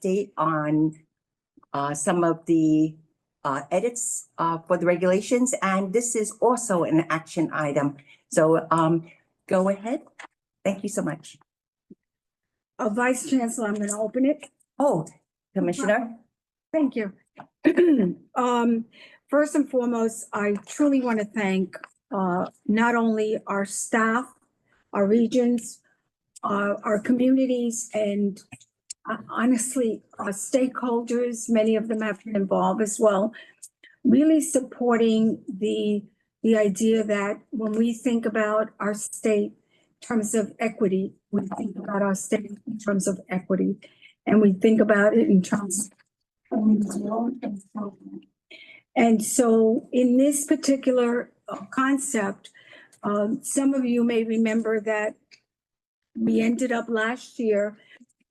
update on some of the edits for the regulations, and this is also an action item. So go ahead. Thank you so much. Vice Chancellor, I'm going to open it. Oh, Commissioner. Thank you. First and foremost, I truly want to thank not only our staff, our regions, our communities, and honestly, our stakeholders. Many of them have been involved as well, really supporting the idea that when we think about our state in terms of equity, we think about our state in terms of equity, and we think about it in terms of and so in this particular concept, some of you may remember that we ended up last year.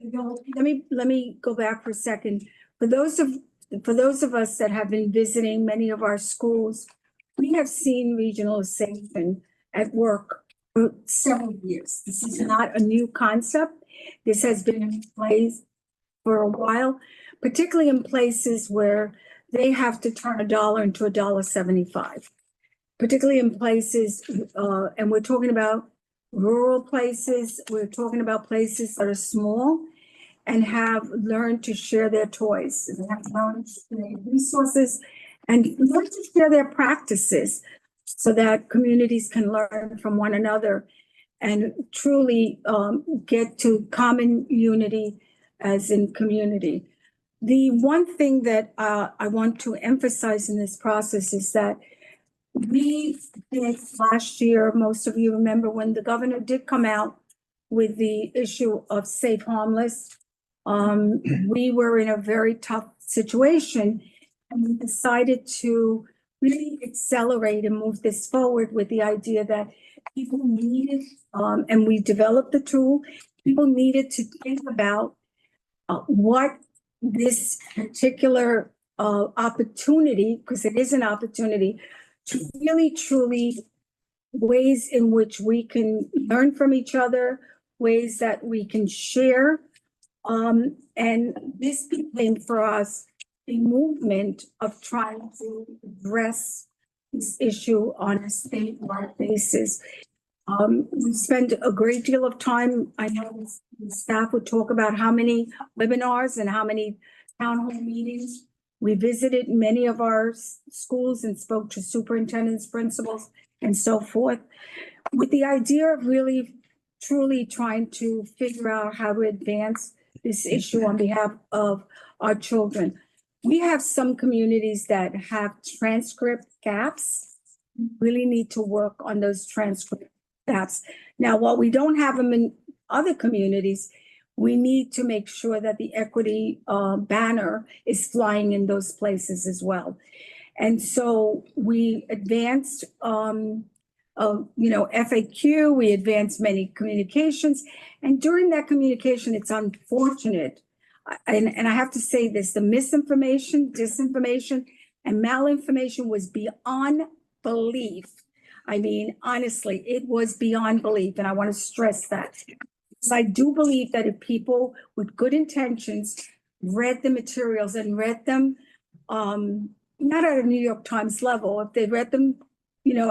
Let me go back for a second. For those of us that have been visiting many of our schools, we have seen regionalization at work for several years. This is not a new concept. This has been in place for a while, particularly in places where they have to turn $1 into $1.75, particularly in places, and we're talking about rural places. We're talking about places that are small and have learned to share their toys. They have learned their resources and learn to share their practices so that communities can learn from one another and truly get to common unity as in community. The one thing that I want to emphasize in this process is that we did last year, most of you remember when the governor did come out with the issue of safe homeless. We were in a very tough situation, and we decided to really accelerate and move this forward with the idea that people needed, and we developed the tool, people needed to think about what this particular opportunity, because it is an opportunity, to really truly ways in which we can learn from each other, ways that we can share. And this became for us a movement of trying to address this issue on a statewide basis. We spent a great deal of time. I know the staff would talk about how many webinars and how many town hall meetings. We visited many of our schools and spoke to superintendents, principals, and so forth, with the idea of really, truly trying to figure out how to advance this issue on behalf of our children. We have some communities that have transcript gaps. We really need to work on those transcript gaps. Now, while we don't have them in other communities, we need to make sure that the equity banner is flying in those places as well. And so we advanced, FAQ, we advanced many communications. And during that communication, it's unfortunate. And I have to say this, the misinformation, disinformation, and malinformation was beyond belief. I mean, honestly, it was beyond belief. And I want to stress that. I do believe that if people with good intentions read the materials and read them, not at a New York Times level, if they read them,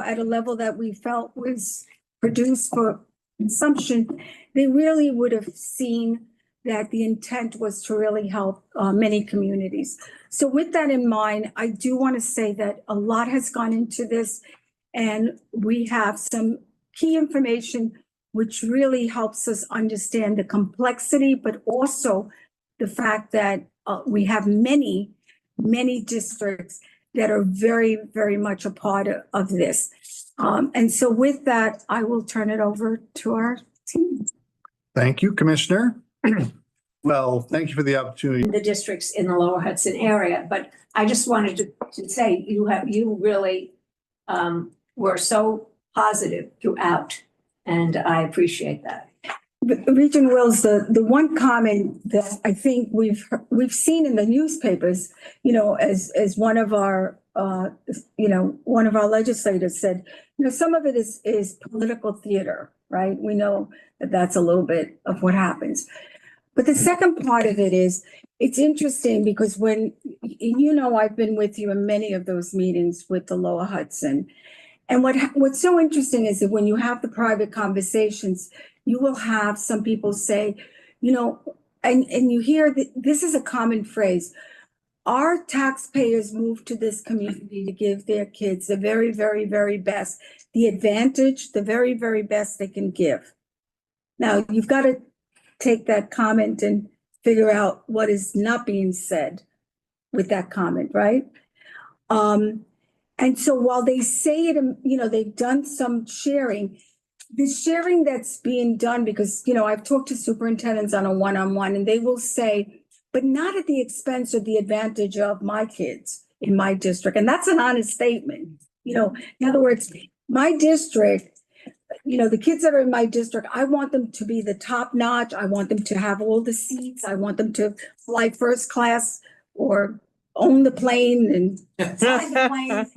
at a level that we felt was produced for consumption, they really would have seen that the intent was to really help many communities. So with that in mind, I do want to say that a lot has gone into this, and we have some key information which really helps us understand the complexity, but also the fact that we have many, many districts that are very, very much a part of this. And so with that, I will turn it over to our team. Thank you, Commissioner. Well, thank you for the opportunity. The districts in the Lower Hudson area, but I just wanted to say you really were so positive throughout. And I appreciate that. Regent Wills, the one comment that I think we've seen in the newspapers, as one of our legislators said, some of it is political theater, right? We know that that's a little bit of what happens. But the second part of it is, it's interesting because when, I've been with you in many of those meetings with the Lower Hudson. And what's so interesting is that when you have the private conversations, you will have some people say, and you hear that this is a common phrase. Our taxpayers moved to this community to give their kids the very, very, very best, the advantage, the very, very best they can give. Now, you've got to take that comment and figure out what is not being said with that comment, right? And so while they say it, they've done some sharing, the sharing that's being done, because, I've talked to superintendents on a one-on-one, and they will say, but not at the expense or the advantage of my kids in my district. And that's an honest statement. In other words, my district, the kids that are in my district, I want them to be the top notch. I want them to have all the seats. I want them to fly first class or own the plane and fly the plane,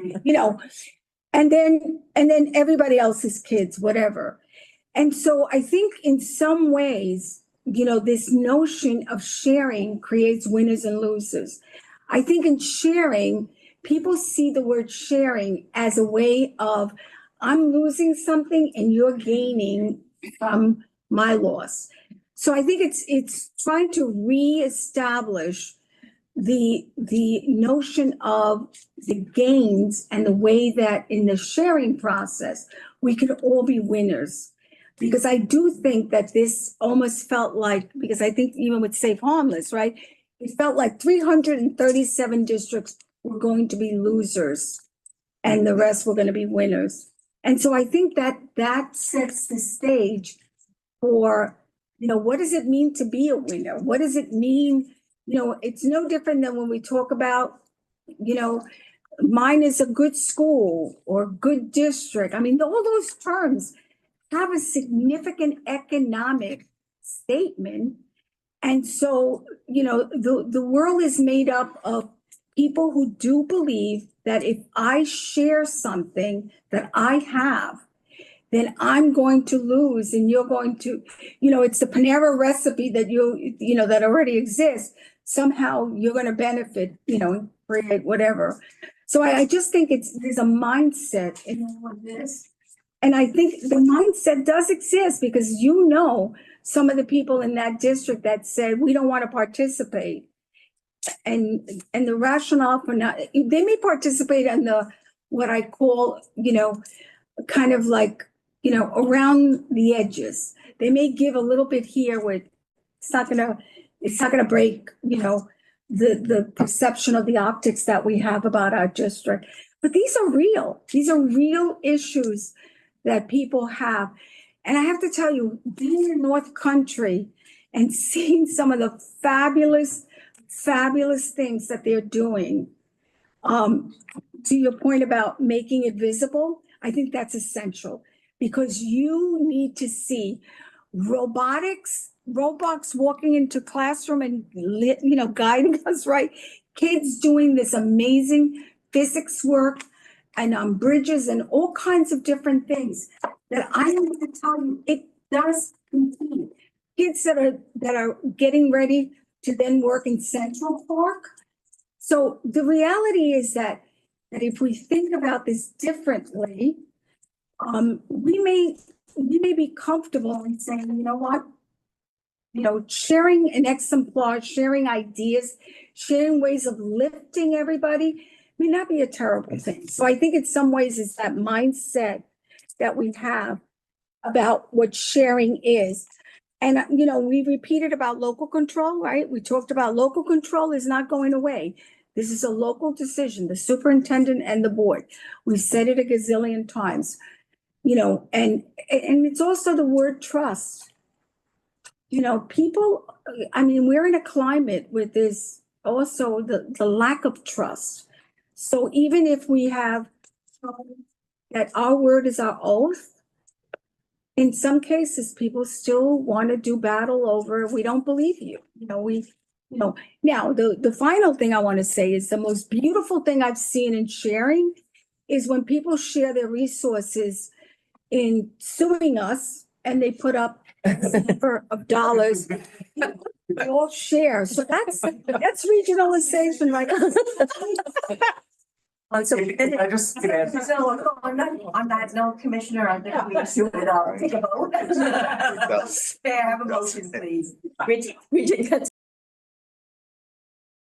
and then everybody else's kids, whatever. And so I think in some ways, this notion of sharing creates winners and losers. I think in sharing, people see the word sharing as a way of, I'm losing something and you're gaining from my loss. So I think it's trying to reestablish the notion of the gains and the way that in the sharing process, we can all be winners. Because I do think that this almost felt like, because I think even with Safe Harmless, right? It felt like 337 districts were going to be losers and the rest were going to be winners. And so I think that sets the stage for, what does it mean to be a winner? What does it mean? It's no different than when we talk about, mine is a good school or good district. I mean, all those terms have a significant economic statement. And so, the world is made up of people who do believe that if I share something that I have, then I'm going to lose and you're going to, it's the Panera recipe that that already exists. Somehow you're going to benefit, create whatever. So I just think there's a mindset in all of this. And I think the mindset does exist because some of the people in that district that said, we don't want to participate. And the rationale for not, they may participate in what I call, kind of like, around the edges. They may give a little bit here where it's not gonna break, the perception of the optics that we have about our district. But these are real issues that people have. And I have to tell you, being in North Country and seeing some of the fabulous things that they're doing, to your point about making it visible, I think that's essential because you need to see robots walking into classroom and, guiding us, right? Kids doing this amazing physics work and on bridges and all kinds of different things that I am going to tell you, it does compete. Kids that are getting ready to then work in Central Park. So the reality is that if we think about this differently, we may be comfortable in saying, you know what? Sharing an exemplar, sharing ideas, sharing ways of lifting everybody may not be a terrible thing. So I think in some ways it's that mindset that we have about what sharing is. And, we repeated about local control, right? We talked about local control is not going away. This is a local decision, the superintendent and the board. We've said it a gazillion times, and it's also the word trust. People, we're in a climate with this also the lack of trust. So even if we have that our word is our oath, in some cases, people still want to do battle over, we don't believe you. Now, the final thing I want to say is the most beautiful thing I've seen in sharing is when people share their resources in suing us and they put up of dollars. We all share, so that's regionalization, right? So, I just can add. so on that note, Commissioner, I think we should take a vote. May I have a motion, please? Regent